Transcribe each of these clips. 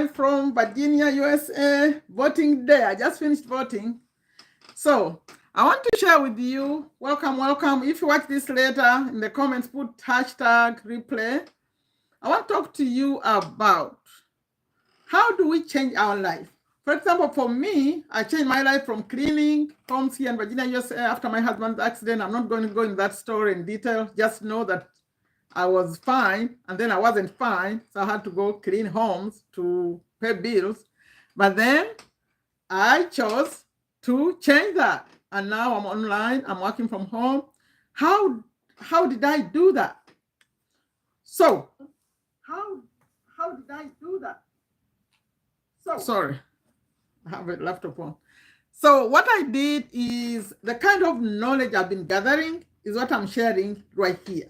live from Virginia, USA. Voting day. I just finished voting. So I want to share with you. Welcome, welcome. If you watch this later, in the comments, put hashtag replay. I want to talk to you about how do we change our life. For example, for me, I changed my life from cleaning homes here in Virginia, USA after my husband's accident. I'm not going to go in that story in detail. Just know that I was fine, and then I wasn't fine, so I had to go clean homes to pay bills. But then I chose to change that, and now I'm online. I'm working from home. How did I do that? So how did I do that? So sorry, I have a laptop on. So what I did is the kind of knowledge I've been gathering is what I'm sharing right here.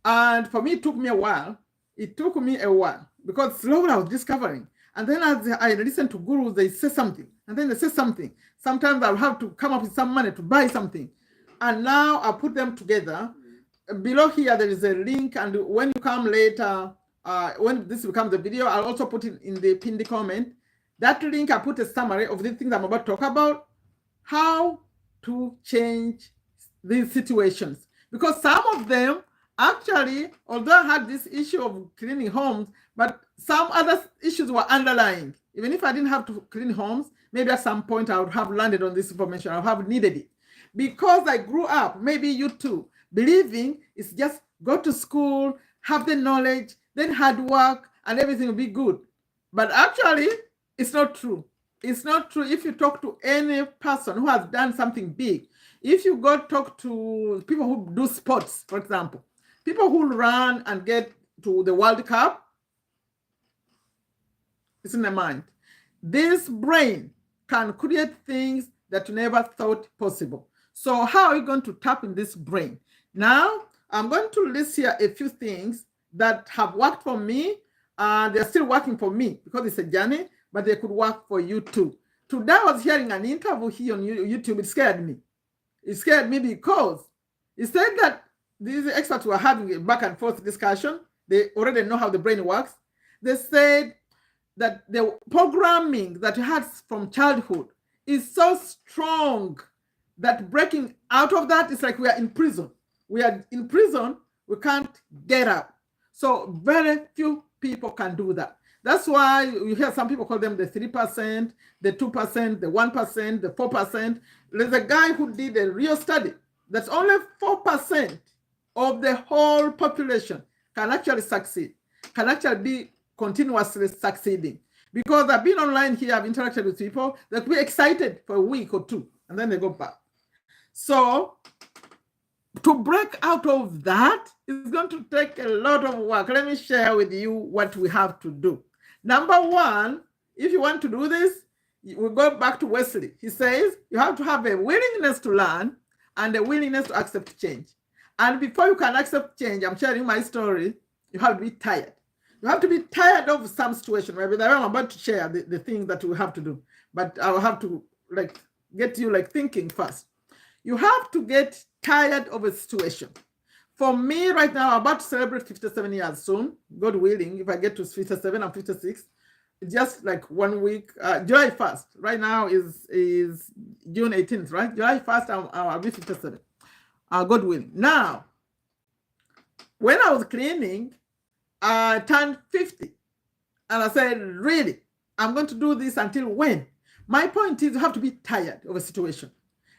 And for me, it took me a while. It took me a while because slowly I was discovering. And then as I listen to gurus, they say something, and then they say something. Sometimes I'll have to come up with some money to buy something. And now I put them together. Below here, there is a link. And when you come later, when this becomes a video, I'll also put it in the pinned comment. That link, I put a summary of the things I'm about to talk about, how to change these situations. Because some of them, actually, although I had this issue of cleaning homes, but some other issues were underlying. Even if I didn't have to clean homes, maybe at some point I would have landed on this information. I would have needed it. Because I grew up, maybe you too, believing it's just go to school, have the knowledge, then hard work, and everything will be good. But actually, it's not true. It's not true. If you talk to any person who has done something big, if you go talk to people who do sports, for example, people who run and get to the World Cup, it's in the mind. This brain can create things that you never thought possible. So how are you going to tap in this brain? Now, I'm going to list here a few things that have worked for me. They're still working for me because it's a journey, but they could work for you too. Today I was hearing an interview here on YouTube. It scared me. It scared me because it said that these experts were having a back and forth discussion. They already know how the brain works. They said that the programming that you had from childhood is so strong that breaking out of that is like we are in prison. We are in prison, we can't get out. So very few people can do that. That's why you hear some people call them the 3%, the 2%, the 1%, the 4%. There's a guy who did a real study that's only 4% of the whole population can actually succeed, can actually be continuously succeeding. Because I've been online here, I've interacted with people that be excited for a week or two, and then they go back. So to break out of that is going to take a lot of work. Let me share with you what we have to do. Number one, if you want to do this, we go back to Wesley. He says you have to have a willingness to learn and a willingness to accept change. And before you can accept change, I'm sharing my story, you have to be tired. You have to be tired of some situation. Maybe I'm about to share the things that we have to do, but I'll have to get you thinking first. You have to get tired of a situation. For me right now, I'm about to celebrate 57 years soon, God willing. If I get to 57, I'm 56. Just like 1 week, July 1st. Right now is June 18th, right? July 1st, I'll be 57. God willing. Now, when I was cleaning, I turned 50. And I said, really, I'm going to do this until when? My point is you have to be tired of a situation.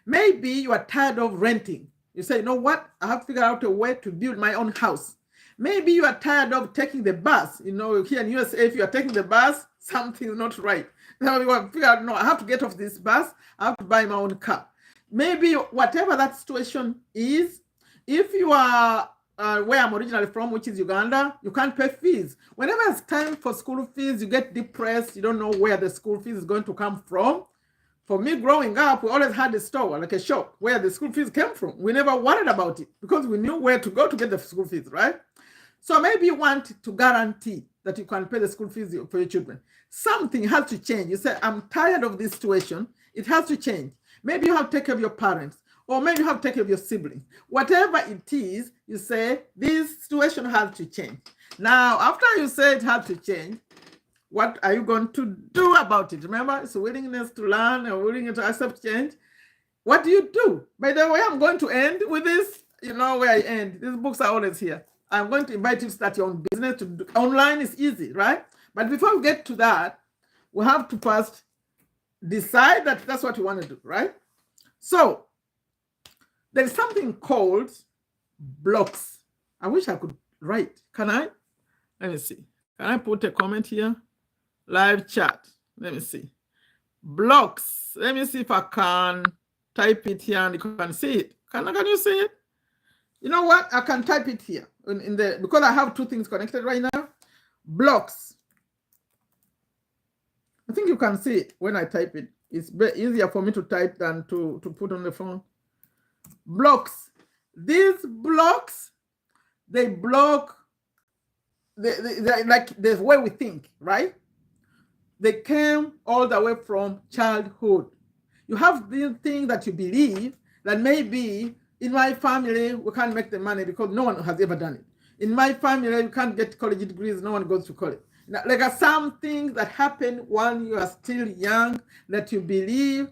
Maybe you are tired of renting. You say, you know what? I have to figure out a way to build my own house. Maybe you are tired of taking the bus. You know, here in USA, if you are taking the bus, something is not right. Now you have to figure out, no, I have to get off this bus. I have to buy my own car. Maybe whatever that situation is, if you are where I'm originally from, which is Uganda, you can't pay fees. Whenever it's time for school fees, you get depressed. You don't know where the school fees is going to come from. For me, growing up, we always had a store, like a shop, where the school fees came from. We never worried about it because we knew where to go to get the school fees, right? So maybe you want to guarantee that you can pay the school fees for your children. Something has to change. You say, I'm tired of this situation. It has to change. Maybe you have to take care of your parents, or maybe you have to take care of your siblings. Whatever it is, you say, this situation has to change. Now, after you say it has to change, What are you going to do about it? Remember, it's a willingness to learn, a willingness to accept change. What do you do? By the way, I'm going to end with this. You know where I end. These books are always here. I'm going to invite you to start your own business. Online is easy, right? But before we get to that, we have to first decide that that's what you want to do, right? So there's something called blocks. I wish I could write. Can I? Let me see. Can I put a comment here? Live chat. Let me see. Blocks. Let me see if I can type it here and you can see it. Can you see it? You know what? I can type it here in the, because I have two things connected right now. Blocks. I think you can see it when I type it. It's easier for me to type than to put on the phone. Blocks. These blocks, they block like the way we think, right? They came all the way from childhood. You have these things that you believe that maybe in my family, we can't make the money because no one has ever done it. In my family, you can't get college degrees, no one goes to college. Like some things that happen when you are still young that you believe,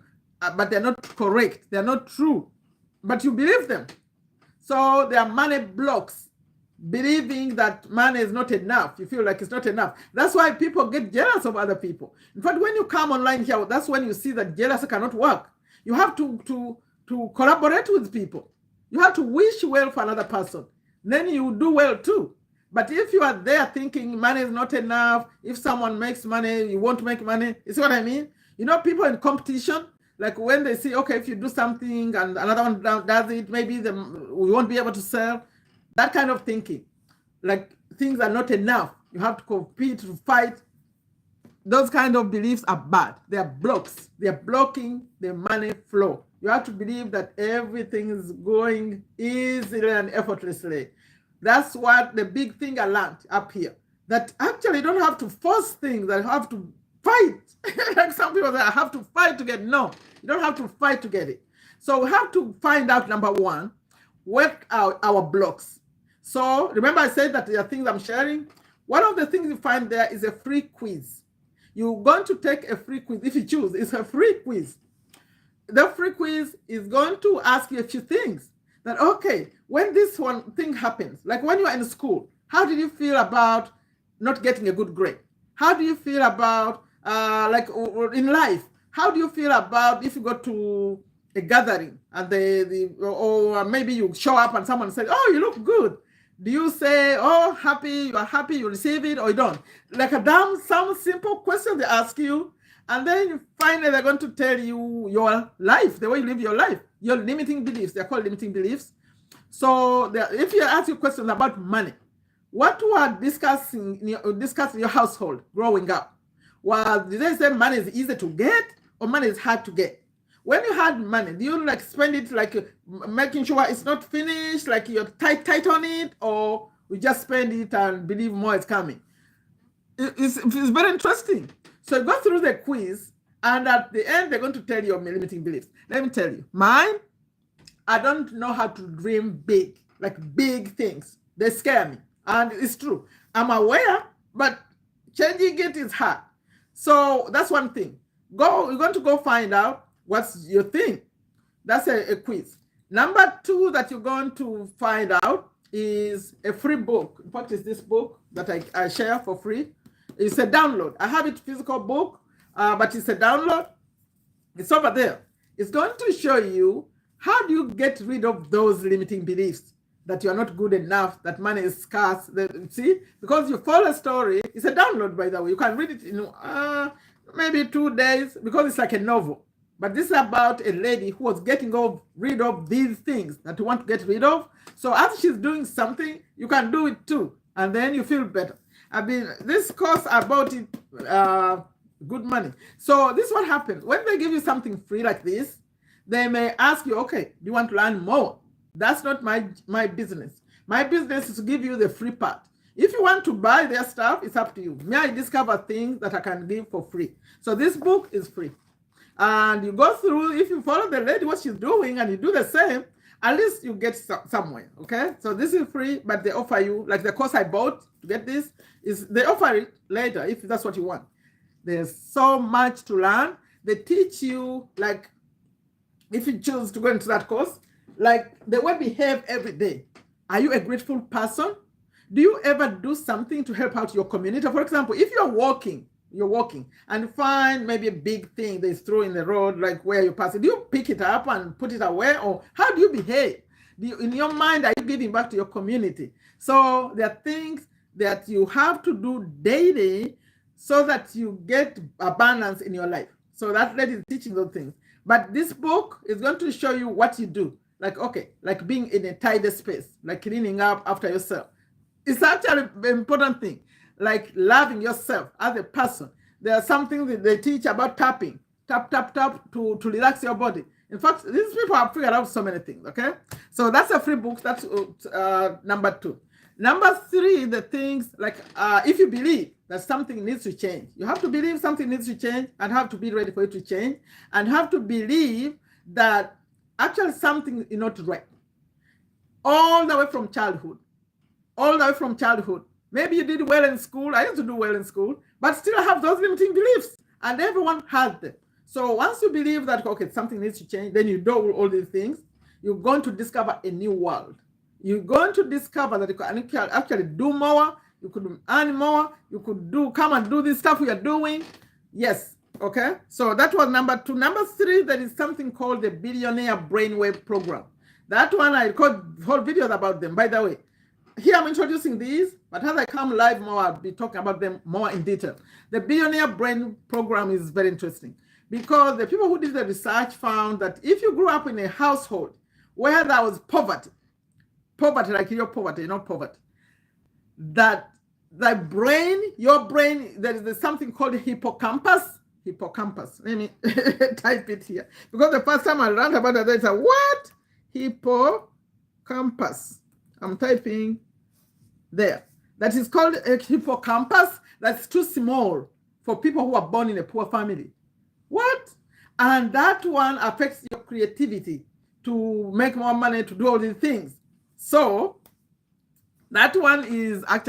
but they're not correct, they're not true, but you believe them. So there are money blocks, believing that money is not enough. You feel like it's not enough. That's why people get jealous of other people. In fact, when you come online here, that's when you see that jealousy cannot work. You have to collaborate with people. You have to wish well for another person. Then you do well too. But if you are there thinking money is not enough, if someone makes money, you won't make money. You see what I mean? You know, people in competition, like when they see, okay, if you do something and another one does it, maybe we won't be able to sell. That kind of thinking, like things are not enough. You have to compete, to fight. Those kind of beliefs are bad. They are blocks. They are blocking the money flow. You have to believe that everything is going easily and effortlessly. That's what the big thing I learned up here. That actually you don't have to force things. I have to fight. Like some people say, I have to fight to get it. No, you don't have to fight to get it. So we have to find out, number one, what are our blocks. So remember I said that there are things I'm sharing. One of the things you find there is a free quiz. You're going to take a free quiz. If you choose, it's a free quiz. The free quiz is going to ask you a few things. That, okay, when this one thing happens, like when you are in school, how did you feel about not getting a good grade? How do you feel about, like in life, how do you feel about if you go to a gathering and or maybe you show up and someone says, oh, you look good. Do you say, oh, happy, you are happy, you receive it, or you don't? Like some simple question they ask you, and then finally they're going to tell you your life, the way you live your life, your limiting beliefs. They're called limiting beliefs. So if you ask you questions about money, what were discussing in your household growing up? Did they say money is easy to get or money is hard to get? When you had money, do you like spend it like making sure it's not finished, like you're tight on it, or you just spend it and believe more is coming? It's very interesting. So you go through the quiz, and at the end, they're going to tell you your limiting beliefs. Let me tell you, mine, I don't know how to dream big, like big things. They scare me. And it's true. I'm aware, but changing it is hard. So that's one thing. You're going to go find out what's your thing. That's a quiz. Number two that you're going to find out is a free book. In fact, it's this book that I share for free. It's a download. I have it physical book, but it's a download. It's over there. It's going to show you how do you get rid of those limiting beliefs that you are not good enough, that money is scarce. See, because you follow a story. It's a download, by the way. You can read it in maybe 2 days because it's like a novel. But this is about a lady who was getting rid of these things that you want to get rid of. So as she's doing something, you can do it too. And then you feel better. I mean, this course about it, good money. So this is what happens. When they give you something free like this, they may ask you, okay, do you want to learn more? That's not my business. My business is to give you the free part. If you want to buy their stuff, it's up to you. May I discover things that I can give for free. So this book is free. And you go through, if you follow the lady, what she's doing, and you do the same, at least you get somewhere, okay? So this is free, but they offer you, like the course I bought to get this, is they offer it later if that's what you want. There's so much to learn. They teach you, like, if you choose to go into that course, like the way we behave every day. Are you a grateful person? Do you ever do something to help out your community? For example, if you're walking and find maybe a big thing they throw in the road, like where you're passing, do you pick it up and put it away? Or how do you behave? In your mind, are you giving back to your community? So there are things that you have to do daily so that you get abundance in your life. So that lady is teaching those things. But this book is going to show you what you do. Like, okay, like being in a tidy space, like cleaning up after yourself. It's actually an important thing, like loving yourself as a person. There are some things that they teach about tapping, tap, tap, tap to relax your body. In fact, these people have figured out so many things, okay? So that's a free book. That's number 2. Number 3, the things like if you believe that something needs to change, you have to believe something needs to change and have to be ready for it to change and have to believe that actually something is not right. All the way from childhood. Maybe you did well in school. I used to do well in school, but still have those limiting beliefs, and everyone has them. So once you believe that, okay, something needs to change, then you do all these things, you're going to discover a new world. You're going to discover that you can actually do more, you could earn more, you could come and do this stuff we are doing. Yes, okay? So that was number 2. Number 3, there is something called the Billionaire Brainwave Program. That one, I recorded whole videos about them, by the way. Here I'm introducing these, but as I come live more, I'll be talking about them more in detail. The Billionaire Brain Program is very interesting because the people who did the research found that if you grew up in a household where there was poverty like your poverty, not poverty, that your brain, there is something called hippocampus. Let me type it here. Because the first time I learned about it, I said, what? Hippocampus. I'm typing there. That is called a hippocampus. That's too small for people who are born in a poor family. What? And that one affects your creativity to make more money, to do all these things. So that one I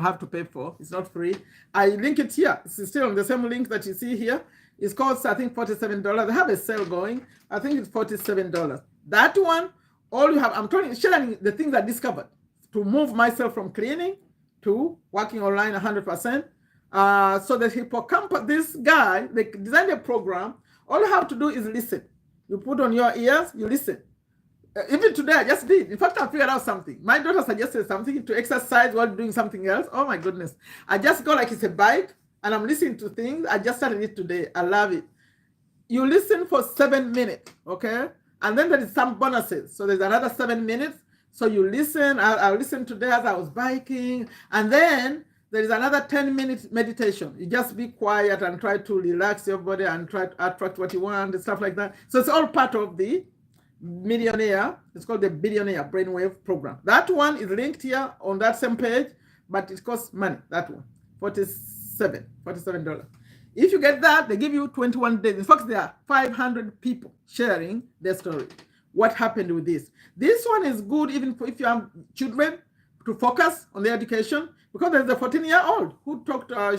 have to pay for. It's not free. I link it here. It's still on the same link that you see here. It's cost, I think, $47. They have a sale going. I think it's $47. That one, all you have, I'm sharing the things I discovered to move myself from cleaning to working online 100%. So the hippocampus, this guy, they designed a program. All you have to do is listen. You put on your ears, you listen. Even today, I just did. In fact, I figured out something. My daughter suggested something to exercise while doing something else. Oh my goodness. I just go like it's a bike and I'm listening to things. I just started it today. I love it. You listen for 7 minutes, okay? And then there is some bonuses. So there's another 7 minutes. So you listen. I listened today as I was biking. And then there is another 10-minute meditation. You just be quiet and try to relax your body and try to attract what you want and stuff like that. So it's all part of the Millionaire. It's called the Billionaire Brainwave Program. That one is linked here on that same page, but it costs money, that one, $47. If you get that, they give you 21 days. In fact, there are 500 people sharing their story. What happened with this? This one is good even if you have children to focus on their education, because there's a 14-year-old who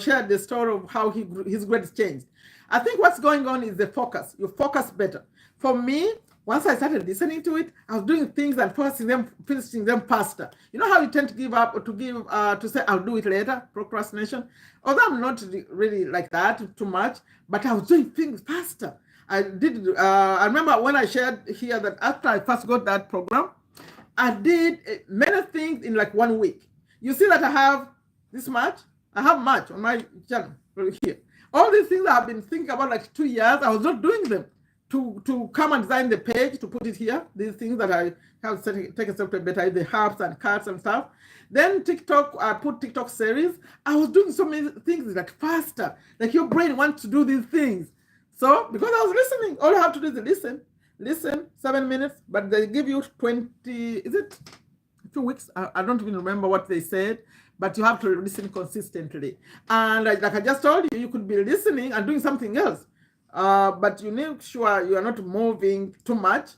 shared the story of how his grades changed. I think what's going on is the focus. You focus better. For me, once I started listening to it, I was doing things and finishing them faster. You know how you tend to give up or to say, I'll do it later, procrastination? Although I'm not really like that too much, but I was doing things faster. I remember when I shared here that after I first got that program, I did many things in like 1 week. You see that I have this much? I have much on my channel here. All these things I've been thinking about like 2 years, I was not doing them. To come and design the page, to put it here, these things that I have taken a step better, the herbs and cards and stuff. Then TikTok, I put TikTok series. I was doing so many things like faster. Like your brain wants to do these things. So because I was listening, all you have to do is listen, 7 minutes, but they give you 20, is it 2 weeks? I don't even remember what they said, but you have to listen consistently. And like I just told you, you could be listening and doing something else. But you make sure you are not moving too much,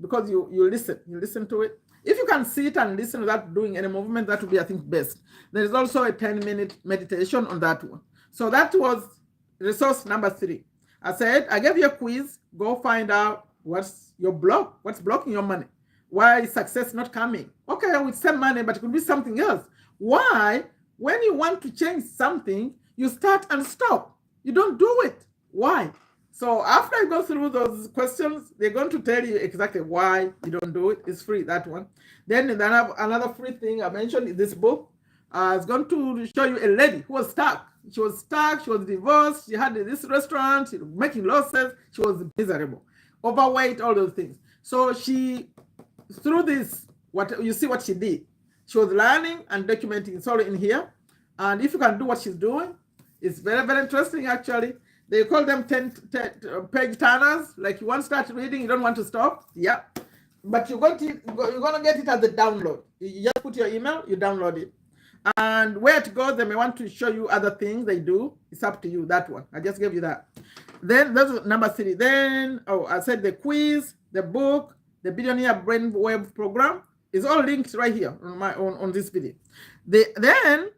because you listen to it. If you can sit and listen without doing any movement, that would be, I think, best. There is also a 10-minute meditation on that one. So that was resource number 3. I said, I gave you a quiz. Go find out what's your block, what's blocking your money. Why is success not coming? Okay, with some money, but it could be something else. Why, when you want to change something, you start and stop? You don't do it. Why? So after I go through those questions, they're going to tell you exactly why you don't do it. It's free, that one. Then another free thing I mentioned in this book. It's going to show you a lady who was stuck. She was stuck, she was divorced, she had this restaurant, she was making losses, she was miserable, overweight, all those things. So she, through this, what you see what she did. She was learning and documenting. It's all in here. And if you can do what she's doing, it's very, very interesting actually. They call them 10 page turners. Like you want to start reading, you don't want to stop. Yeah. But you're going to get it as a download. You just put your email, you download it. And where to go, they may want to show you other things they do. It's up to you, that one. I just gave you that. Then that's number 3. Then, I said the quiz, the book, the Billionaire Brainwave program is all linked right here on this video. Then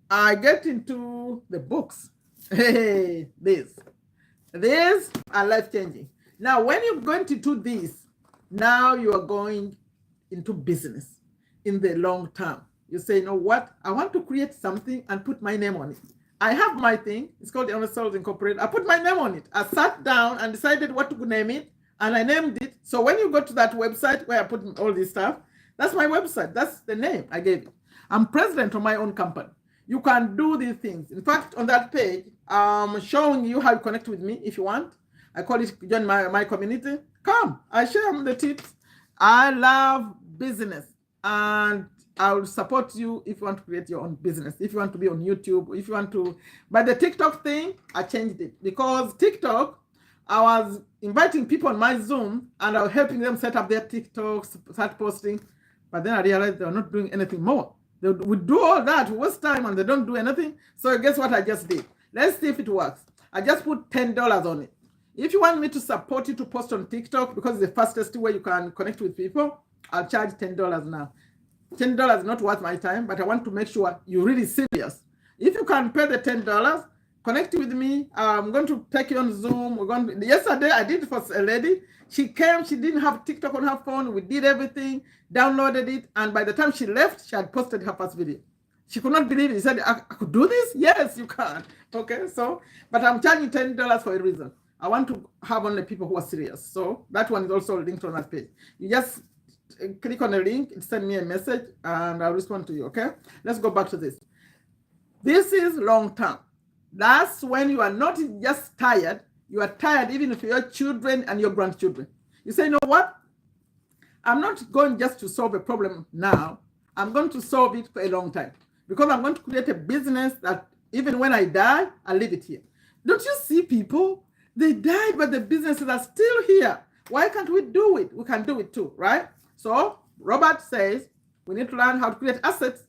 I get into the books. Hey, these are life-changing. Now, when you're going to do this, now you are going into business in the long term. You say, you know what? I want to create something and put my name on it. I have my thing. It's called the Honest Souls Incorporated. I put my name on it. I sat down and decided what to name it, and I named it. So when you go to that website where I put all this stuff, that's my website. That's the name I gave it. I'm president of my own company. You can do these things. In fact, on that page, I'm showing you how you connect with me if you want. I call it join my community. Come, I share the tips. I love business, and I will support you if you want to create your own business, if you want to be on YouTube, if you want to. But the TikTok thing, I changed it because TikTok, I was inviting people on my Zoom and I was helping them set up their TikToks, start posting. But then I realized they're not doing anything more. They would do all that, waste time, and they don't do anything. So guess what I just did? Let's see if it works. I just put $10 on it. If you want me to support you to post on TikTok, because it's the fastest way you can connect with people, I'll charge $10 now. $10 is not worth my time, but I want to make sure you're really serious. If you can pay the $10, connect with me. I'm going to take you on Zoom. Yesterday, I did it for a lady. She came, she didn't have TikTok on her phone. We did everything, downloaded it, and by the time she left, she had posted her first video. She could not believe it. She said, I could do this? Yes, you can. Okay, so, but I'm charging $10 for a reason. I want to have only people who are serious. So that one is also linked on that page. You just click on the link, send me a message, and I'll respond to you, okay? Let's go back to this. This is long term. That's when you are not just tired, you are tired even for your children and your grandchildren. You say, you know what? I'm not going just to solve a problem now. I'm going to solve it for a long time because I'm going to create a business that even when I die, I'll leave it here. Don't you see people? They died, but the businesses are still here. Why can't we do it? We can do it too, right? So Robert says we need to learn how to create assets,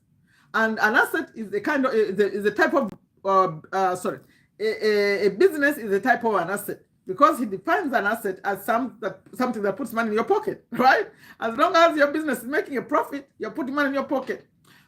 and an asset is a kind of is a type of a business is a type of an asset because he defines an asset as something that puts money in your pocket, right? As long as your business is making a profit, you're putting money in your pocket.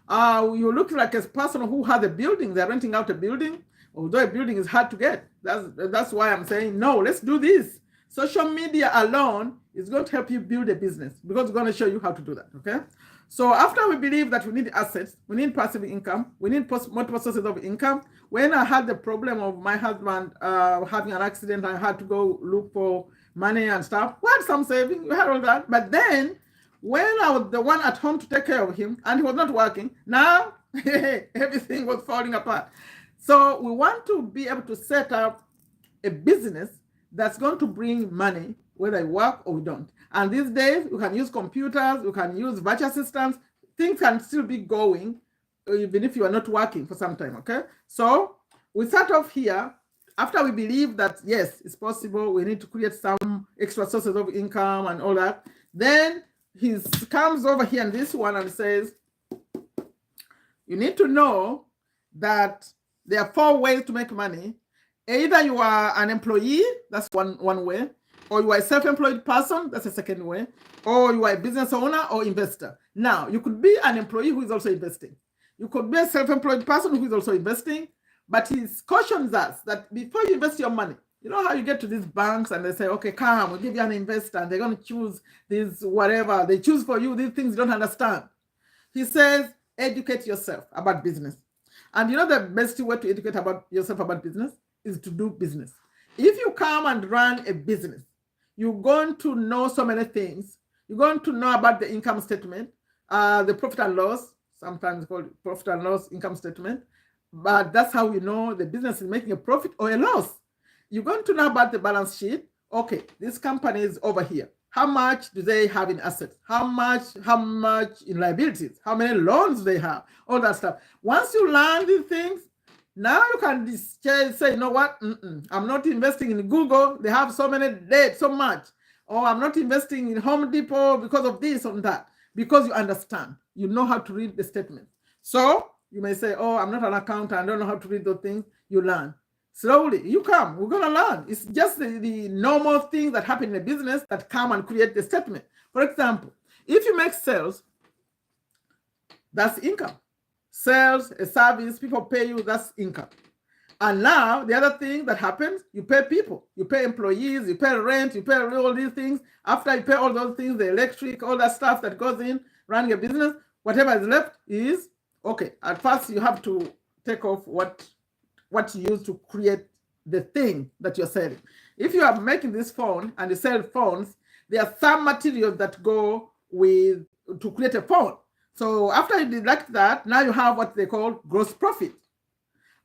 You look like a person who has a building, they're renting out a building, although a building is hard to get. That's why I'm saying, no, let's do this. Social media alone is going to help you build a business because it's going to show you how to do that, okay? So after we believe that we need assets, we need passive income, we need multiple sources of income. When I had the problem of my husband having an accident, I had to go look for money and stuff. We had some saving, we had all that. But then when I was the one at home to take care of him and he was not working, now everything was falling apart. So we want to be able to set up a business that's going to bring money whether I work or we don't. And these days, we can use computers, we can use virtual systems. Things can still be going even if you are not working for some time, okay? So we start off here. After we believe that, yes, it's possible, we need to create some extra sources of income and all that. Then he comes over here in this one and says, you need to know that there are 4 ways to make money. Either you are an employee, that's one way, or you are a self-employed person, that's the second way, or you are a business owner or investor. Now, you could be an employee who is also investing. You could be a self-employed person who is also investing, But he cautions us that before you invest your money, you know how you get to these banks and they say, okay, come, we'll give you an investor, and they're going to choose this, whatever. They choose for you these things you don't understand. He says, educate yourself about business. And you know the best way to educate about yourself about business is to do business. If you come and run a business, you're going to know so many things. You're going to know about the income statement, the profit and loss, sometimes called profit and loss income statement. But that's how you know the business is making a profit or a loss. You're going to know about the balance sheet. Okay, this company is over here. How much do they have in assets? How much in liabilities? How many loans they have? All that stuff. Once you learn these things, now you can say, you know what? I'm not investing in Google. They have so many debt, so much. Or I'm not investing in Home Depot because of this or that. Because you understand. You know how to read the statement. So you may say, oh, I'm not an accountant. I don't know how to read those things. You learn. Slowly, you come. We're going to learn. It's just the normal things that happen in a business that come and create the statement. For example, if you make sales, that's income. Sales, a service, people pay you, that's income. And now, the other thing that happens, you pay people. You pay employees, you pay rent, you pay all these things. After you pay all those things, the electric, all that stuff that goes in running a business, whatever is left is, okay, at first you have to take off what you use to create the thing that you're selling. If you are making this phone and you sell phones, there are some materials that go with to create a phone. So after you deduct that, now you have what they call gross profit.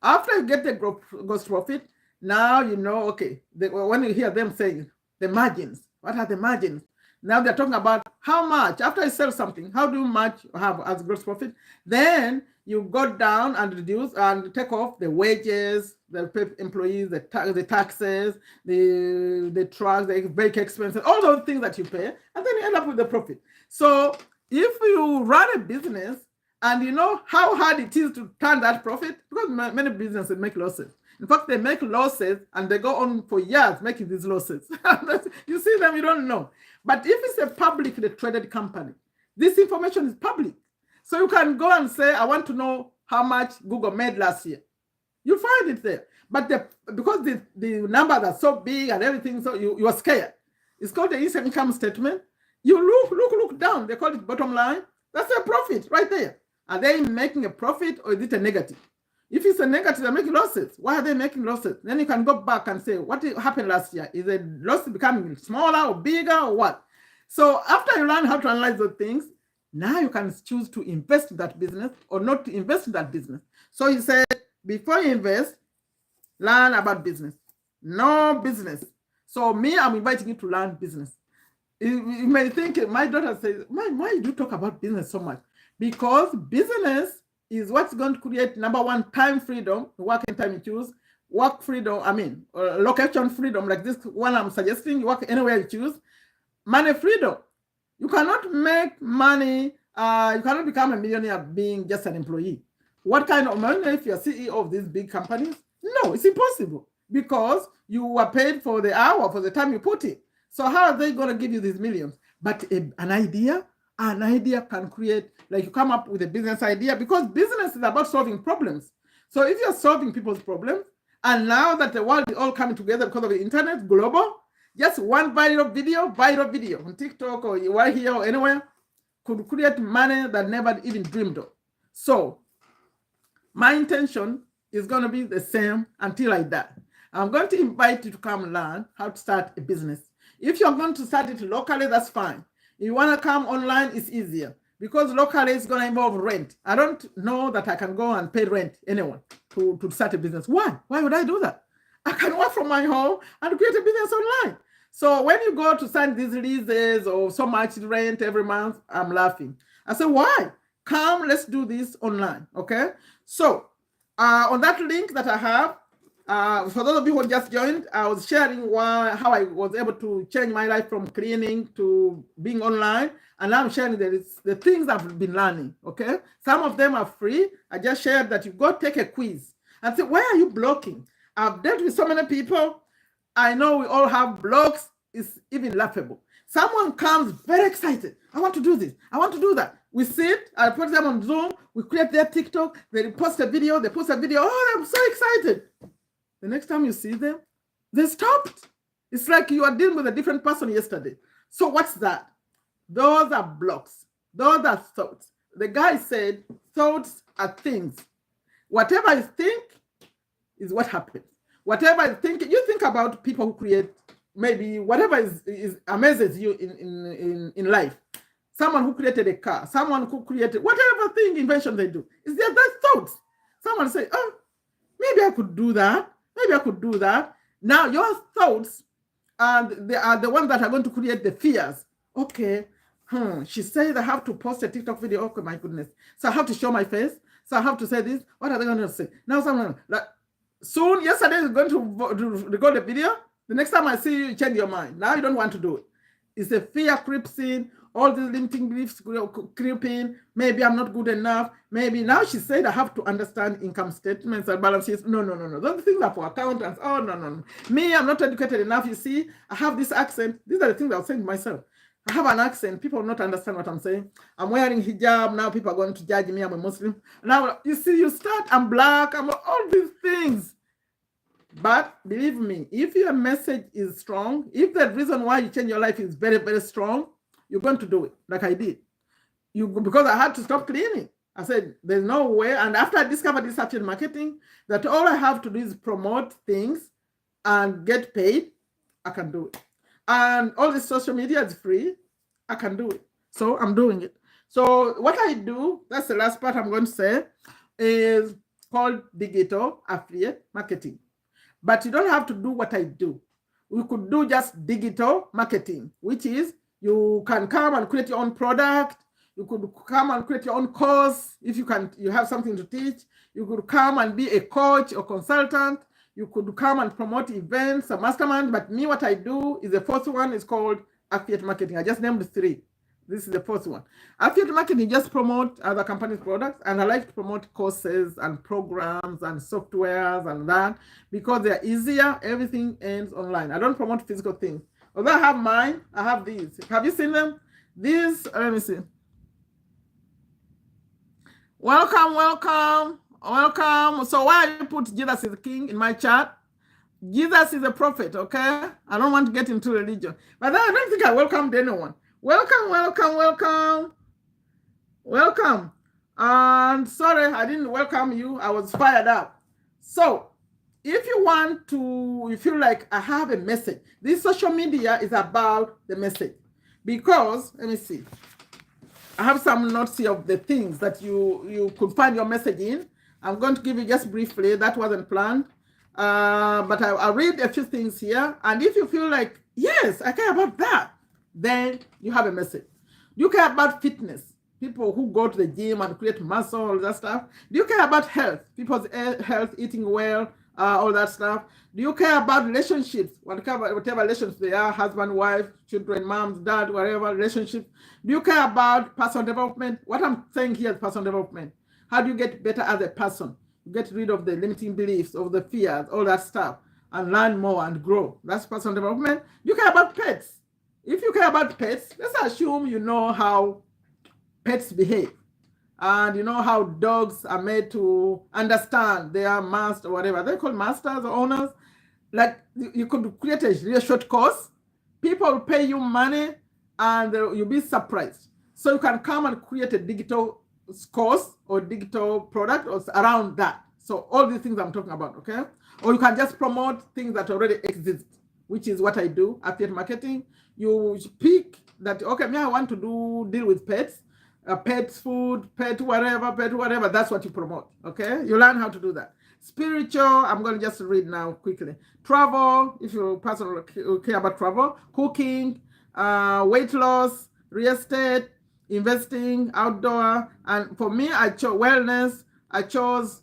After you get the gross profit, now you know, okay, when you hear them saying the margins, what are the margins? Now they're talking about how much, after you sell something, how much you have as gross profit. Then you go down and reduce and take off the wages, the employees, the taxes, the trucks, the vehicle expenses, all those things that you pay, and then you end up with the profit. So if you run a business and you know how hard it is to turn that profit, because many businesses make losses. In fact, they make losses and they go on for years making these losses. You see them, you don't know. But if it's a publicly traded company, this information is public. So you can go and say, I want to know how much Google made last year. You find it there. But because the numbers are so big and everything, so you are scared. It's called the income statement. You look down. They call it bottom line. That's a profit right there. Are they making a profit or is it a negative? If it's a negative, they're making losses. Why are they making losses? Then you can go back and say, what happened last year? Is the loss becoming smaller or bigger or what? So after you learn how to analyze those things, now you can choose to invest in that business or not to invest in that business. So he said, before you invest, learn about business. No business. So me, I'm inviting you to learn business. You may think, my daughter says, why do you talk about business so much? Because business is what's going to create, number one, time freedom, work anytime you choose, work freedom, location freedom, like this one I'm suggesting, you work anywhere you choose, money freedom. You cannot make money, you cannot become a millionaire being just an employee. What kind of money if you're CEO of these big companies? No, it's impossible because you were paid for the hour, for the time you put in. So how are they going to give you these millions? But an idea can create, like you come up with a business idea, because business is about solving problems. So if you're solving people's problems, and now that the world is all coming together because of the internet, global, just one viral video on TikTok or right here or anywhere could create money that never even dreamed of. So my intention is going to be the same until I die. I'm going to invite you to come learn how to start a business. If you're going to start it locally, that's fine. If you want to come online, it's easier because locally it's going to involve rent. I don't know that I can go and pay rent anyone to start a business. Why? Why would I do that? I can work from my home and create a business online. So when you go to sign these leases or so much rent every month, I'm laughing. I say, why? Come, let's do this online, okay? So on that link that I have, for those of you who just joined, I was sharing how I was able to change my life from cleaning to being online. And now I'm sharing the things I've been learning, okay? Some of them are free. I just shared that you go take a quiz and say, why are you blocking? I've dealt with so many people. I know we all have blocks. It's even laughable. Someone comes very excited. I want to do this. I want to do that. We sit, I put them on Zoom, we create their TikTok, they post a video, they post a video. Oh, I'm so excited. The next time you see them, they stopped. It's like you are dealing with a different person yesterday. So what's that? Those are blocks. Those are thoughts. The guy said, thoughts are things. Whatever you think is what happens. Whatever you think about people who create maybe whatever is amazes you in life. Someone who created a car, someone who created whatever thing, invention they do. Is there that thoughts? Someone say, oh, maybe I could do that. Maybe I could do that. Now your thoughts, and they are the ones that are going to create the fears. Okay, she says I have to post a TikTok video. Okay, my goodness. So I have to show my face. So I have to say this. What are they going to say? Now someone, like, soon, yesterday is going to record the video. The next time I see you, you change your mind. Now you don't want to do it. It's a fear creeps in. All these limiting beliefs creep in. Maybe I'm not good enough. Maybe now she said I have to understand income statements and balance sheets. No. Those things are for accountants. Oh, no. Me, I'm not educated enough. You see, I have this accent. These are the things I was saying to myself. I have an accent. People will not understand what I'm saying. I'm wearing hijab. Now people are going to judge me. I'm a Muslim. Now, you see, you start, I'm black. I'm all these things. But believe me, if your message is strong, if the reason why you change your life is very, very strong, you're going to do it, like I did. Because I had to stop cleaning. I said, there's no way. And after I discovered this affiliate marketing, that all I have to do is promote things and get paid, I can do it. And all this social media is free, I can do it. So I'm doing it. So what I do, that's the last part I'm going to say, is called digital affiliate marketing. But you don't have to do what I do. We could do just digital marketing, which is you can come and create your own product. You could come and create your own course if you have something to teach. You could come and be a coach or consultant. You could come and promote events, a mastermind. But me, what I do is the fourth one is called affiliate marketing. I just named 3. This is the fourth one. Affiliate marketing just promote other companies' products, and I like to promote courses and programs and softwares and that because they're easier. Everything ends online. I don't promote physical things. Although I have mine, I have these. Have you seen them? These, let me see. Welcome. So why you put Jesus is king in my chat? Jesus is a prophet, okay? I don't want to get into religion. But then I don't think I welcomed anyone. Welcome. And sorry, I didn't welcome you. I was fired up. So if you feel like I have a message, this social media is about the message. Because, let me see. I have some notes here of the things that you could find your message in. I'm going to give you just briefly. That wasn't planned. But I'll read a few things here. And if you feel like, yes, I care about that, then you have a message. Do you care about fitness? People who go to the gym and create muscle, all that stuff. Do you care about health? People's health, eating well, all that stuff. Do you care about relationships? Whatever relationships they are, husband, wife, children, moms, dad, whatever relationships. Do you care about personal development? What I'm saying here is personal development. How do you get better as a person? You get rid of the limiting beliefs, of the fears, all that stuff, and learn more and grow. That's personal development. Do you care about pets? If you care about pets, let's assume you know how pets behave. And you know how dogs are made to understand their master or whatever. They're called masters or owners. Like you could create a real short course. People will pay you money and you'll be surprised. So you can come and create a digital course or digital product or around that. So all these things I'm talking about, okay? Or you can just promote things that already exist, which is what I do, affiliate marketing. You pick that, okay, me, I want to deal with pets, pets, food, pet whatever. That's what you promote, okay? You learn how to do that. Spiritual, I'm going to just read now quickly. Travel, if you personally care about travel. Cooking, weight loss, real estate, investing, outdoor. And for me, I chose wellness. I chose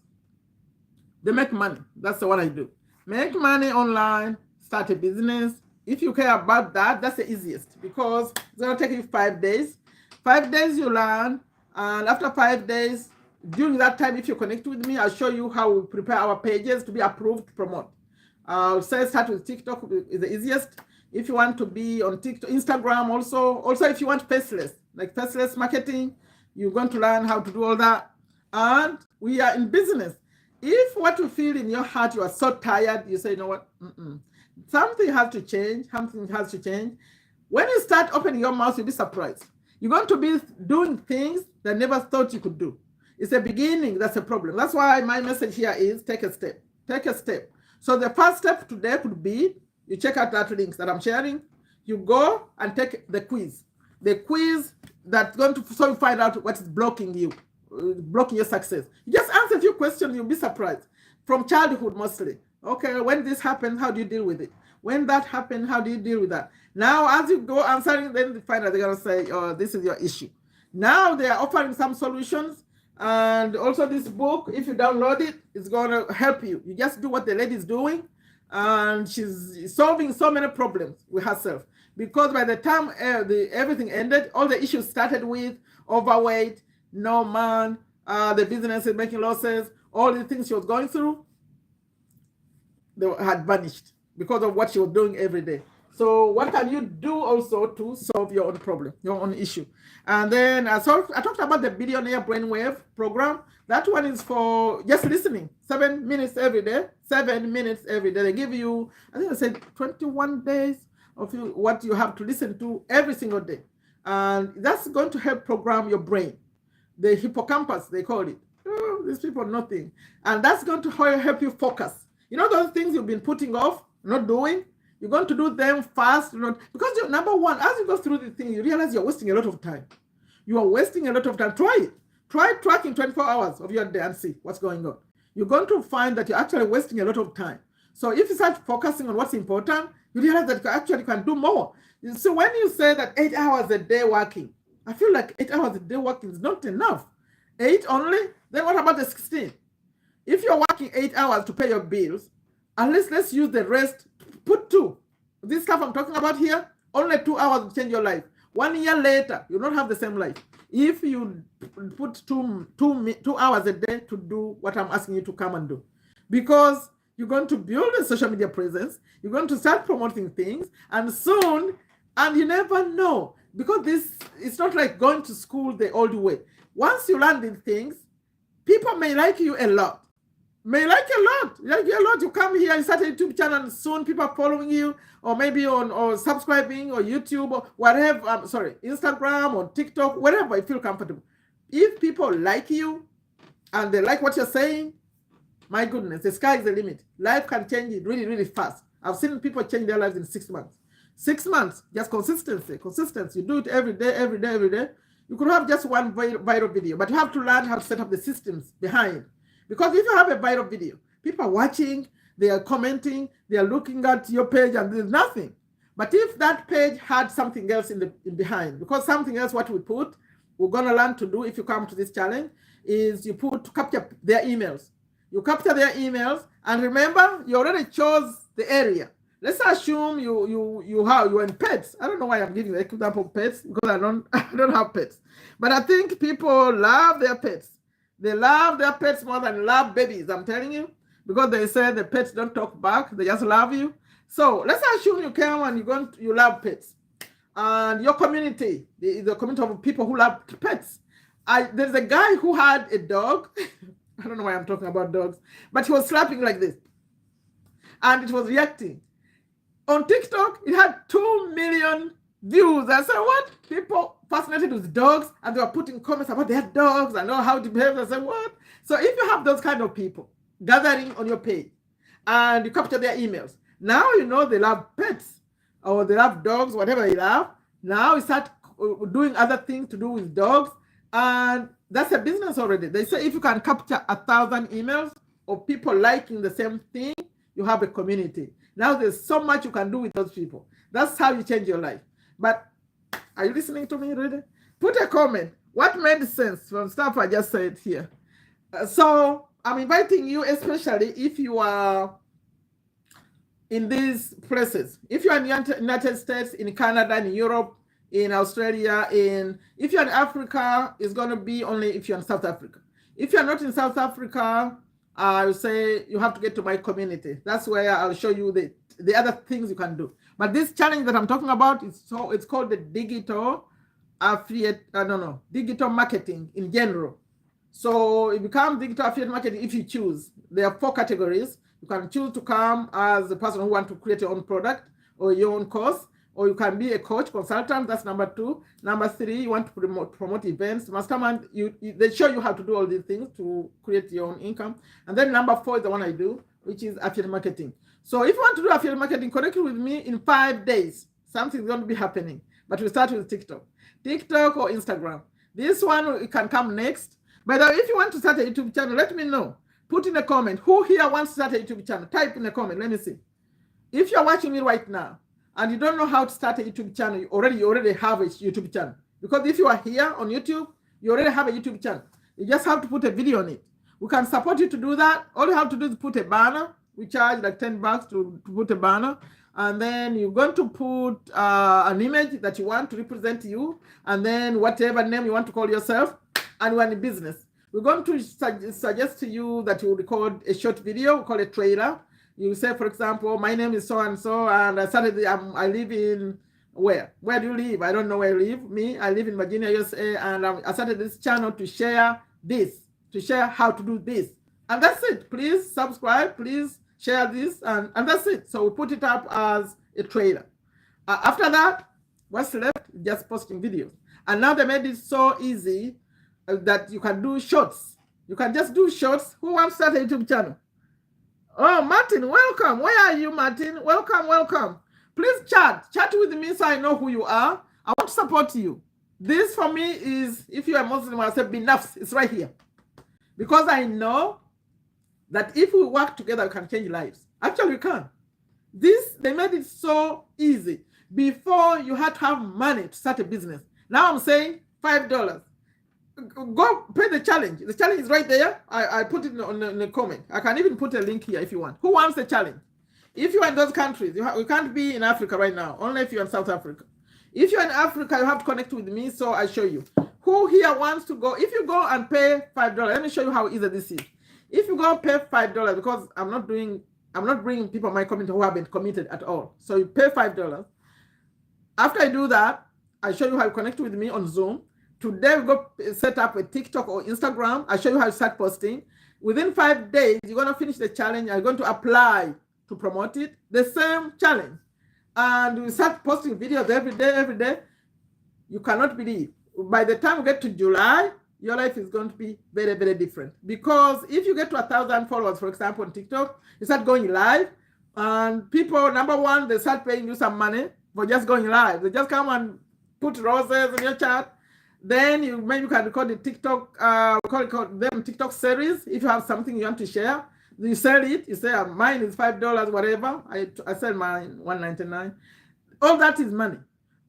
the make money. That's the one I do. Make money online, start a business. If you care about that, that's the easiest because it's going to take you 5 days. 5 days you learn, and after 5 days, during that time, if you connect with me, I'll show you how we prepare our pages to be approved to promote. I'll say start with TikTok is the easiest. If you want to be on TikTok, Instagram also. Also, if you want faceless, like faceless marketing, you're going to learn how to do all that. And we are in business. If what you feel in your heart, you are so tired, you say, you know what, something has to change. Something has to change. When you start opening your mouth, you'll be surprised. You're going to be doing things that never thought you could do. It's a beginning. That's a problem. That's why my message here is take a step. Take a step. So the first step today could be you check out that links that I'm sharing. You go and take the quiz. The quiz that's going to so you find out what is blocking you, blocking your success. You just answer a few questions, you'll be surprised. From childhood mostly. Okay, when this happened, how do you deal with it? When that happened, how do you deal with that? Now, as you go answering, then you find out they're going to say, oh, this is your issue. Now they are offering some solutions. And also this book, if you download it, it's going to help you. You just do what the lady is doing. And she's solving so many problems with herself. Because by the time everything ended, all the issues started with overweight, no man, the business is making losses, all the things she was going through, they had vanished because of what she was doing every day. So what can you do also to solve your own problem, your own issue? And then I talked about the Billionaire Brainwave program. That one is for just listening, 7 minutes every day, 7 minutes every day. They give you, I think I said 21 days of what you have to listen to every single day. And that's going to help program your brain. The hippocampus, they call it. Oh, these people, nothing. And that's going to help you focus. You know those things you've been putting off, not doing? You're going to do them fast, because number one, as you go through the thing, you realize you're wasting a lot of time. You are wasting a lot of time. Try it. Try tracking 24 hours of your day and see what's going on. You're going to find that you're actually wasting a lot of time. So if you start focusing on what's important, you realize that you actually can do more. So when you say that 8 hours a day working, I feel like 8 hours a day working is not enough. 8 only? Then what about the 16? If you're working 8 hours to pay your bills, at least let's use the rest. Put 2. This stuff I'm talking about here, only 2 hours will change your life. 1 year later, you don't have the same life. If you put two hours a day to do what I'm asking you to come and do. Because you're going to build a social media presence, you're going to start promoting things, and soon, and you never know. Because it's not like going to school the old way. Once you learn these things, people may like you a lot. Like you a lot. You come here and start a YouTube channel, and soon people are following you, or maybe or subscribing, or YouTube, or whatever. Instagram or TikTok, wherever you feel comfortable. If people like you and they like what you're saying, my goodness, the sky is the limit. Life can change it really, really fast. I've seen people change their lives in 6 months. 6 months, just consistency. You do it every day. You could have just one viral video, but you have to learn how to set up the systems behind. Because if you have a viral video, people are watching, they are commenting, they are looking at your page, and there's nothing. But if that page had something else in behind, because something else what we're going to learn to do if you come to this challenge, is you capture their emails. You capture their emails, and remember, you already chose the area. Let's assume you're in pets. I don't know why I'm giving the example of pets, because I don't have pets. But I think people love their pets. They love their pets more than love babies, I'm telling you. Because they say the pets don't talk back, they just love you. So let's assume you come and you love pets. And your community, the community of people who love pets. There's a guy who had a dog. I don't know why I'm talking about dogs. But he was slapping like this. And it was reacting. On TikTok, it had 2 million views. I said, what? People fascinated with dogs, and they were putting comments about their dogs and know how to behave. I said, what? So if you have those kind of people gathering on your page and you capture their emails, now you know they love pets or they love dogs, whatever they love. Now you start doing other things to do with dogs, and that's a business already. They say if you can capture 1,000 emails of people liking the same thing, you have a community. Now there's so much you can do with those people. That's how you change your life. But are you listening to me, really? Put a comment. What made sense from stuff I just said here? So I'm inviting you, especially if you are in these places. If you're in the United States, in Canada, in Europe, in Australia, if you're in Africa, it's going to be only if you're in South Africa. If you're not in South Africa, I will say you have to get to my community. That's where I'll show you the the other things you can do. But this challenge that I'm talking about is it's called the digital affiliate, digital marketing in general. So it becomes digital affiliate marketing if you choose. There are 4 categories. You can choose to come as a person who wants to create your own product or your own course, or you can be a coach, consultant. That's number 2. Number 3, you want to promote events, mastermind. They show you how to do all these things to create your own income. And then number 4 is the one I do, which is affiliate marketing. So if you want to do affiliate marketing, connect with me in 5 days. Something's going to be happening. But we start with TikTok or Instagram. This one it can come next. By the way, if you want to start a YouTube channel, let me know. Put in a comment. Who here wants to start a YouTube channel? Type in a comment. Let me see. If you're watching me right now and you don't know how to start a YouTube channel, you already have a YouTube channel. Because if you are here on YouTube, you already have a YouTube channel. You just have to put a video on it. We can support you to do that. All you have to do is put a banner. We charge like $10 to put a banner. And then you're going to put an image that you want to represent you. And then whatever name you want to call yourself. And we're in business. We're going to suggest to you that you record a short video, we call it trailer. You say, for example, my name is so-and-so, and I live in where? Where do you live? I don't know where you live. I live in Virginia, USA, and I started this channel to share this, to share how to do this. And that's it. Please subscribe, please share this, and that's it. So we put it up as a trailer. After that, what's left? Just posting videos. And now they made it so easy that you can do shorts. You can just do shorts. Who wants to start a YouTube channel? Oh, Martin, welcome. Where are you, Martin? Welcome. Please chat with me so I know who you are. I want to support you. This for me is, if you are Muslim, I say binafs. It's right here. Because I know that if we work together, we can change lives. Actually, we can. They made it so easy. Before, you had to have money to start a business. Now I'm saying $5. Go pay the challenge. The challenge is right there. I put it on the comment. I can even put a link here if you want. Who wants the challenge? If you are in those countries, you can't be in Africa right now, only if you're in South Africa. If you're in Africa, you have to connect with me, so I show you. Who here wants to go? If you go and pay $5, let me show you how easy this is. If you go and pay $5, because I'm not bringing people in my community who haven't committed at all. So you pay $5. After I do that, I show you how to connect with me on Zoom. Today, we go set up a TikTok or Instagram. I show you how to start posting. Within 5 days, you're going to finish the challenge. You're going to apply to promote it. The same challenge. And we start posting videos every day. You cannot believe. By the time we get to July, your life is going to be very, very different. Because if you get to 1,000 followers, for example, on TikTok, you start going live. And people, number one, they start paying you some money for just going live. They just come and put roses in your chat. Then maybe you can record the TikTok, call them TikTok series. If you have something you want to share, you sell it. You say, mine is $5, whatever. I sell mine $1.99. All that is money.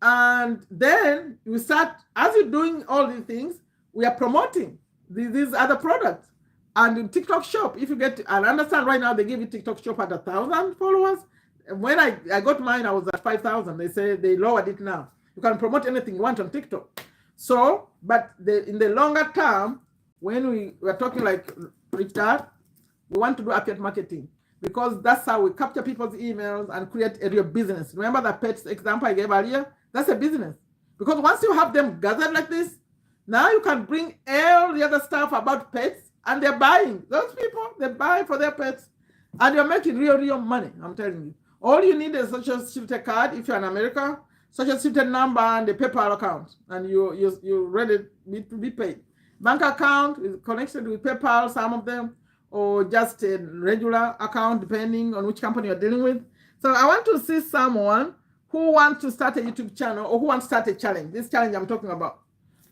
And then you start, as you're doing all these things, we are promoting these other products. And in TikTok shop, if you get, I understand right now they give you TikTok shop at 1,000 followers. When I got mine, I was at 5,000. They say they lowered it now. You can promote anything you want on TikTok. So, but in the longer term, when we are talking like Richard, we want to do affiliate marketing because that's how we capture people's emails and create a real business. Remember that pets example I gave earlier? That's a business. Because once you have them gathered like this, now you can bring all the other stuff about pets and they're buying. Those people, they buy for their pets and you're making real money, I'm telling you. All you need is a social security card if you're in America, social security number and a PayPal account, and you're ready to be paid. Bank account is connected with PayPal, some of them, or just a regular account, depending on which company you're dealing with. So I want to see someone who wants to start a YouTube channel or who wants to start a challenge. This challenge I'm talking about.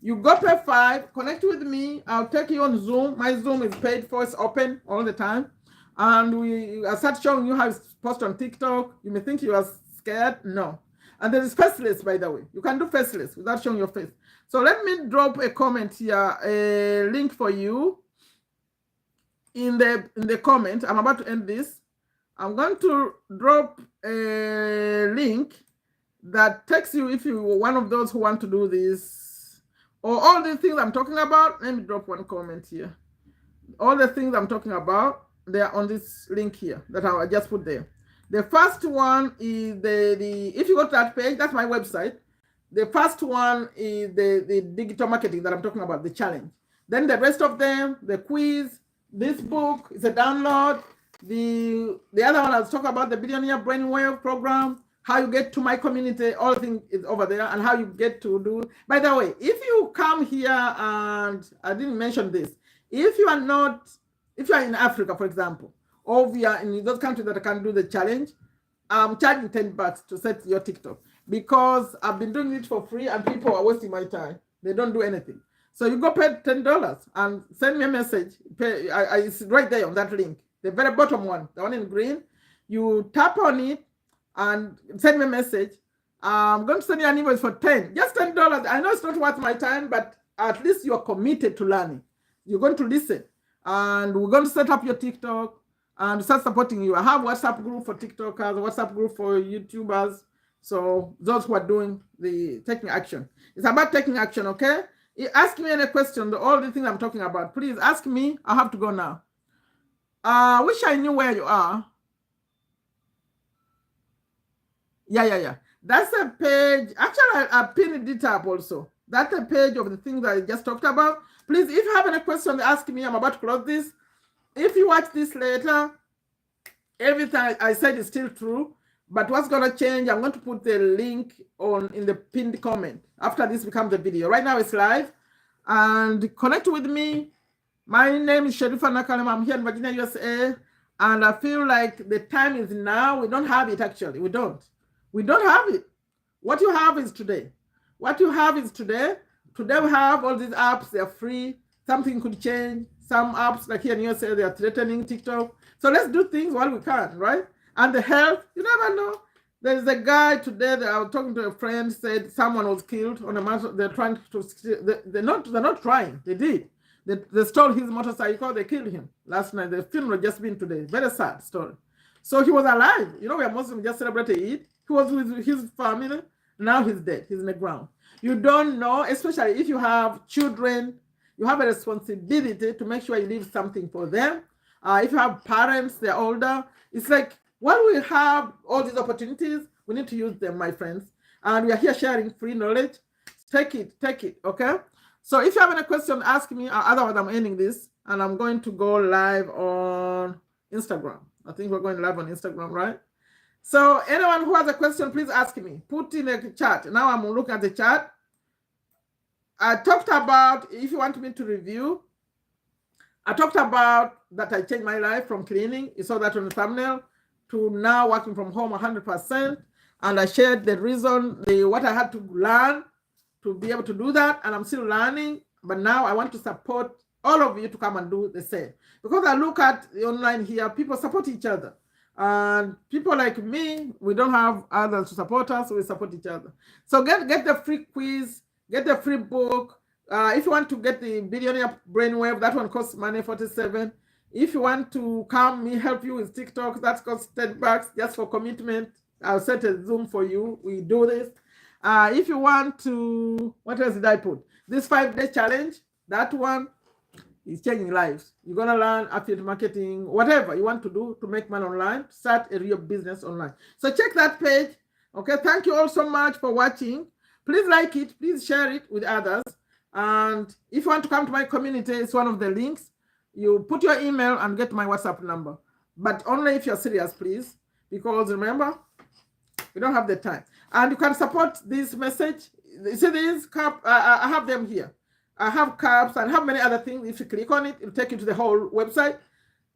You go pay $5, connect with me. I'll take you on Zoom. My Zoom is paid for, it's open all the time. And I start showing you how to post on TikTok. You may think you are scared. No. And there is faceless, by the way. You can do faceless without showing your face. So let me drop a comment here, a link for you in the comment. I'm about to end this. I'm going to drop a link that takes you, if you're one of those who want to do this, or all the things I'm talking about. Let me drop one comment here. All the things I'm talking about, they are on this link here that I just put there. The first one is if you go to that page, that's my website. The first one is the digital marketing that I'm talking about, the challenge. Then the rest of them, the quiz, this book is a download. The other one I was talking about, the Billionaire Brainwave program, how you get to my community, all things is over there, and how you get to do. By the way, if you come here, and I didn't mention this, if you are in Africa, for example, or we are in those countries that can do the challenge, I'm charging $10 to set your TikTok because I've been doing it for free and people are wasting my time. They don't do anything. So you go pay $10 and send me a message. It's right there on that link, the very bottom one, the one in green. You tap on it and send me a message. I'm going to send you an invoice for just $10. I know it's not worth my time, but at least you're committed to learning. You're going to listen, and we're going to set up your TikTok and start supporting you. I have WhatsApp group for TikTokers, WhatsApp group for YouTubers. So those who are doing taking action. It's about taking action, okay? Ask me any question, all the things I'm talking about. Please ask me. I have to go now. I wish I knew where you are. Yeah. That's a page. Actually, I pinned it up also. That's a page of the things that I just talked about. Please, if you have any question, ask me. I'm about to close this. If you watch this later, everything I said is still true. But what's going to change, I'm going to put the link in the pinned comment after this becomes a video. Right now it's live. And connect with me. My name is Sherifa Nakalema. I'm here in Virginia, USA. And I feel like the time is now. We don't have it, actually. We don't have it. What you have is today. Today we have all these apps. They're free. Something could change. Some apps, like here in USA, they are threatening TikTok. So let's do things while we can, right? And the health, you never know. There's a guy today that I was talking to a friend, said someone was killed on a motor. They're trying to, they're not trying. They did. They stole his motorcycle. They killed him last night. The funeral just been today. Very sad story. So he was alive. You know, we are Muslims, just celebrated Eid. He was with his family. Now he's dead. He's in the ground. You don't know, especially if you have children, you have a responsibility to make sure you leave something for them. If you have parents, they're older. It's like, while we have all these opportunities, we need to use them, my friends. And we are here sharing free knowledge. Take it, okay? So if you have any question, ask me. Otherwise, I'm ending this. And I'm going to go live on Instagram. I think we're going live on Instagram, right? So anyone who has a question, please ask me. Put in a chat. Now I'm looking at the chat. I talked about, if you want me to review, I talked about that I changed my life from cleaning. You saw that on the thumbnail, to now working from home 100%. And I shared the reason, what I had to learn to be able to do that. And I'm still learning. But now I want to support all of you to come and do the same. Because I look at the online here, people support each other. And people like me, we don't have others to support us, so we support each other. So get the free quiz, get the free book. If you want to get the Billionaire Brainwave, that one costs money, $47. If you want to come, me help you with TikTok, that costs $10 just for commitment. I'll set a Zoom for you. We do this. If you want to, what else did I put? This 5-day challenge, that one is changing lives. You're going to learn affiliate marketing, whatever you want to do to make money online, start a real business online. So check that page. Okay, thank you all so much for watching. Please like it. Please share it with others. And if you want to come to my community, it's one of the links. You put your email and get my WhatsApp number. But only if you're serious, please. Because remember, we don't have the time. And you can support this message. You see these cups? I have them here. I have cups and have many other things. If you click on it, it'll take you to the whole website.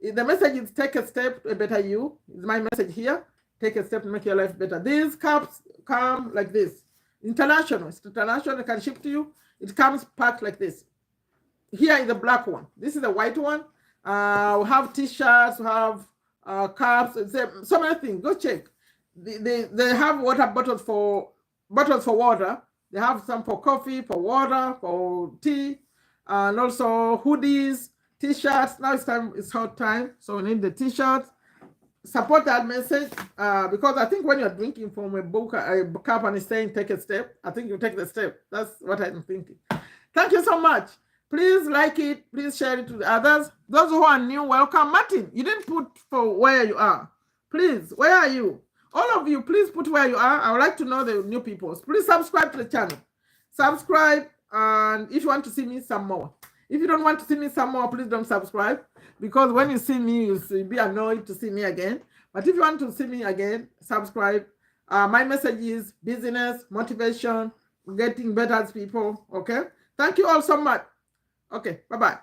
The message is take a step to a better you. It's my message here. Take a step to make your life better. These cups come like this. International. It's international. It can ship to you. It comes packed like this. Here is the black one. This is the white one. We have t-shirts. We have cups. So many things. Go check. They have water bottles for water. They have some for coffee, for water, for tea, and also hoodies, t-shirts. Now it's hot time, so we need the t-shirts. Support that message because I think when you're drinking from a cup and it's saying take a step, I think you take the step. That's what I'm thinking. Thank you so much. Please like it. Please share it with others. Those who are new, welcome. Martin, you didn't put for where you are. Please, where are you? All of you, please put where you are. I would like to know the new people. Please subscribe to the channel. Subscribe, and if you want to see me some more. If you don't want to see me some more, please don't subscribe, because when you see me, you'll be annoyed to see me again. But if you want to see me again, subscribe. My message is business, motivation, getting better as people. Okay? Thank you all so much. Okay, bye-bye.